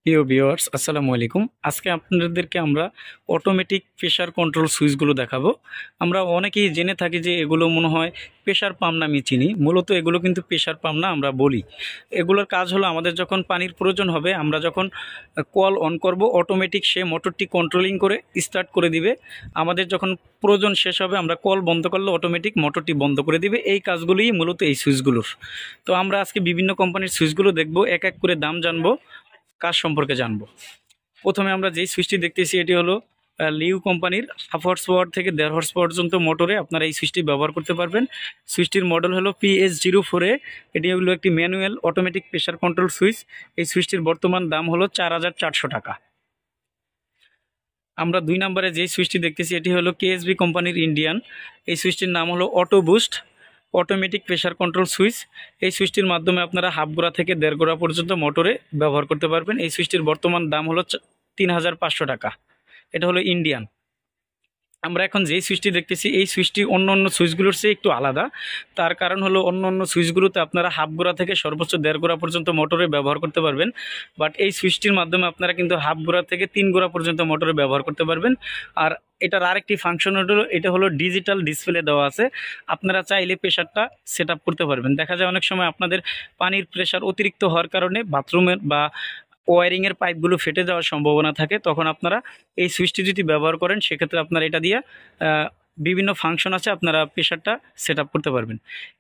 প্রিয় ভিউয়ার্স, আসসালামু আলাইকুম। আজকে আপনাদেরকে আমরা অটোমেটিক প্রেশার কন্ট্রোল সুইচগুলো দেখাবো। আমরা অনেকেই জেনে থাকি যে এগুলো মনে হয় প্রেশার পাম্প নামে চিনি। মূলত এগুলো কিন্তু প্রেশার পাম্প না, আমরা বলি। এগুলোর কাজ হলো আমাদের যখন পানির প্রয়োজন হবে, আমরা যখন কল অন করব, অটোমেটিক সে মোটরটি কন্ট্রোলিং করে স্টার্ট করে দিবে। আমাদের যখন প্রয়োজন শেষ হবে, আমরা কল বন্ধ করলে অটোমেটিক মোটরটি বন্ধ করে দিবে। এই কাজগুলোই মূলত এই সুইচগুলোর। তো আমরা আজকে বিভিন্ন কোম্পানির সুইচগুলো দেখব, এক এক করে দাম জানবো, কাজ সম্পর্কে জানবো। প্রথমে আমরা যেই সুইচটি দেখতেছি এটি হলো লিউ কোম্পানির 1/2 হর্স পাওয়ার থেকে 1.5 হর্স পর্যন্ত মোটরে আপনারা এই সুইচটি ব্যবহার করতে পারবেন। সুইচটির মডেল হলো PS04A। এটি হলো একটি manual automatic pressure control switch. এই সুইচটির বর্তমান দাম হলো 4,400 টাকা। আমরা 2 নম্বরে যেই সুইচটি দেখতেছি এটি হলো KSB কোম্পানির ইন্ডিয়ান। এই সুইচটির নাম হলো auto boost automatic pressure control switch. এই সুইচটির মাধ্যমে আপনারা হাফ গোড়া থেকে 1.5 গোড়া পর্যন্ত মোটরে ব্যবহার করতে পারবেন। এই সুইচটির বর্তমান দাম হলো 3,500 টাকা। এটা হলো ইন্ডিয়ান। আমরা এখন যেই সুইচটি দেখতেছি এই সুইচটি অন্য অন্য সুইচগুলোর চেয়ে একটু আলাদা। তার কারণ হলো অন্য অন্য সুইচগুলোতে আপনারা হাফ গোড়া থেকে সর্বোচ্চ 1.5 গোড়া পর্যন্ত মোটরে ব্যবহার করতে পারবেন, বাট এই সুইচটির মাধ্যমে আপনারা কিন্তু হাফ গোড়া থেকে 3 গোড়া পর্যন্ত মোটরে ব্যবহার করতে পারবেন। আর এটার আরেকটি ফাংশন হলো, এটা হলো ডিজিটাল ডিসপ্লে দেওয়া আছে। আপনারা চাইলে প্রেশারটা সেট আপ করতে পারবেন। দেখা যায় অনেক সময় আপনাদের পানির প্রেশার অতিরিক্ত হওয়ার কারণে বাথরুমের বা ওয়ারিংয়ের পাইপগুলো ফেটে যাওয়ার সম্ভাবনা থাকে। তখন আপনারা এই সুইচটি যদি ব্যবহার করেন, সেক্ষেত্রে আপনারা এটা দিয়ে বিভিন্ন ফাংশন আছে, আপনারা প্রেশারটা সেট আপ করতে পারবেন।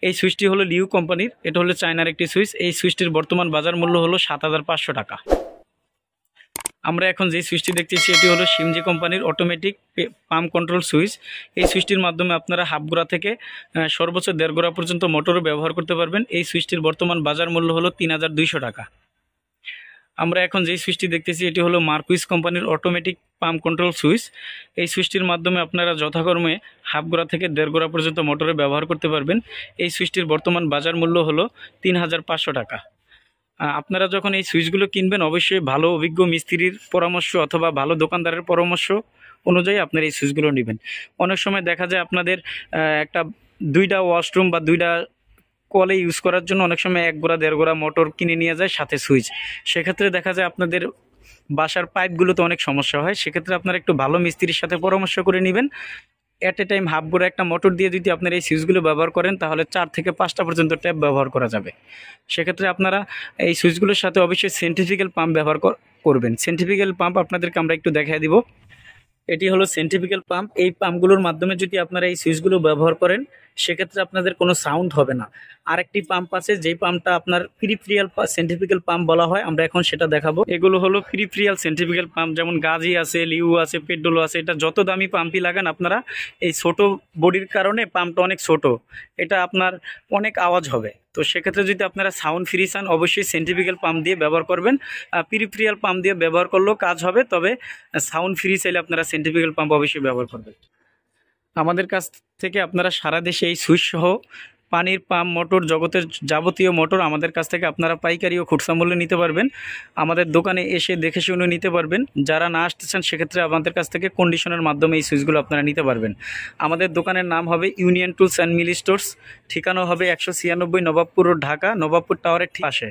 এই সুইচটি হলো লিউ কোম্পানির, এটা হলো চায়নার একটি সুইচ। এই সুইচটির বর্তমান বাজার মূল্য হলো 7,500 টাকা। আমরা এখন যে সুইচটি দেখতেছি এটি হলো সিমজি কোম্পানির অটোমেটিক পাম্প কন্ট্রোল সুইচ। এই সুইচটির মাধ্যমে আপনারা হাফ গোড়া থেকে সর্বোচ্চ 1.5 গোড়া পর্যন্ত মোটরও ব্যবহার করতে পারবেন। এই সুইচটির বর্তমান বাজার মূল্য হলো 3,200 টাকা। আমরা এখন যেই সুইচটি দেখতেছি এটি হলো মার্কুইস কোম্পানির অটোমেটিক পাম্প কন্ট্রোল সুইচ। এই সুইচটির মাধ্যমে আপনারা যথাক্রমে হাফ গোড়া থেকে 1.5 গোড়া পর্যন্ত মোটরে ব্যবহার করতে পারবেন। এই সুইচটির বর্তমান বাজার মূল্য হলো 3,500 টাকা। আপনারা যখন এই সুইচগুলো কিনবেন, অবশ্যই ভালো অভিজ্ঞ মিস্ত্রির পরামর্শ অথবা ভালো দোকানদারের পরামর্শ অনুযায়ী আপনারা এই সুইচগুলো নেবেন। অনেক সময় দেখা যায় আপনাদের একটা 2টা ওয়াশরুম বা 2টা কলে ইউজ করার জন্য অনেক সময় 1 গোড়া 1.5 গোড়া মোটর কিনে নিয়ে যায় সাথে সুইচ। সেক্ষেত্রে দেখা যায় আপনাদের বাসার পাইপগুলোতে অনেক সমস্যা হয়। সেক্ষেত্রে আপনারা একটু ভালো মিস্ত্রির সাথে পরামর্শ করে নেবেন। অ্যাট এ টাইম হাফ গোড়া একটা মোটর দিয়ে যদি আপনারা এই সুইচগুলো ব্যবহার করেন, তাহলে 4 থেকে 5টা পর্যন্ত ট্যাপ ব্যবহার করা যাবে। সেক্ষেত্রে আপনারা এই সুইচগুলোর সাথে অবশ্যই সেন্ট্রিফিক্যাল পাম্প ব্যবহার করবেন। সেন্ট্রিফিক্যাল পাম্প আপনাদেরকে আমরা একটু দেখাই দিব। এটি হলো সেন্ট্রিফিক্যাল পাম্প। এই পাম্পগুলোর মাধ্যমে যদি আপনারা এই সুইচগুলো ব্যবহার করেন, সেক্ষেত্রে আপনাদের কোনো সাউন্ড হবে না। আরেকটি পাম্প আছে, যেই পাম্পটা আপনার প্রিফ্রিয়াল সেন্ট্রিফিক্যাল পাম্প বলা হয়, আমরা এখন সেটা দেখাবো। এগুলো হলো প্রিফ্রিয়াল সেন্ট্রিফিক্যাল পাম্প, যেমন গাজি আছে, লিউ আছে, পেড্রোলো আছে। এটা যত দামি পাম্পই লাগান আপনারা, এই ছোট বডির কারণে পাম্পটা অনেক ছোট, এটা আপনার অনেক আওয়াজ হবে। তো সেক্ষেত্রে যদি আপনারা সাউন্ড ফ্রি চান, অবশ্যই সেন্ট্রিফিক্যাল পাম্প দিয়ে ব্যবহার করবেন। প্রিফ্রিয়াল পাম্প দিয়ে ব্যবহার করলেও কাজ হবে, তবে সাউন্ড ফ্রি চাইলে আপনারা সেন্ট্রিফিক্যাল পাম্প অবশ্যই ব্যবহার করবেন। আমাদের কাছ থেকে আপনারা সারা দেশে এই সুইচ সহ পানির পাম্প, মোটর, জগতের যাবতীয় মোটর আমাদের কাছ থেকে আপনারা পাইকারি ও খুচরা মূল্যে নিতে পারবেন। আমাদের দোকানে এসে দেখে শুনে নিতে পারবেন। যারা না আসতে চান, সেক্ষেত্রে আমাদের কাছ থেকে কন্ডিশনের মাধ্যমে এই সুইচগুলো আপনারা নিতে পারবেন। আমাদের দোকানের নাম হবে union tools and Mili stores. ঠিকানা হবে 196 নবাবপুর রোড, ঢাকা, নবাবপুর টাওয়ারের ঠিক পাশে।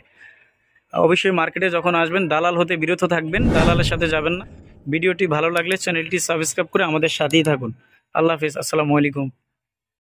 অবশ্যই মার্কেটে যখন আসবেন দালাল হতে বিরত থাকবেন, দালালের সাথে যাবেন না। ভিডিওটি ভালো লাগলে চ্যানেলটি সাবস্ক্রাইব করে আমাদের সাথেই থাকুন। আল্লাহ হাফিজ, আসসালামু আলাইকুম।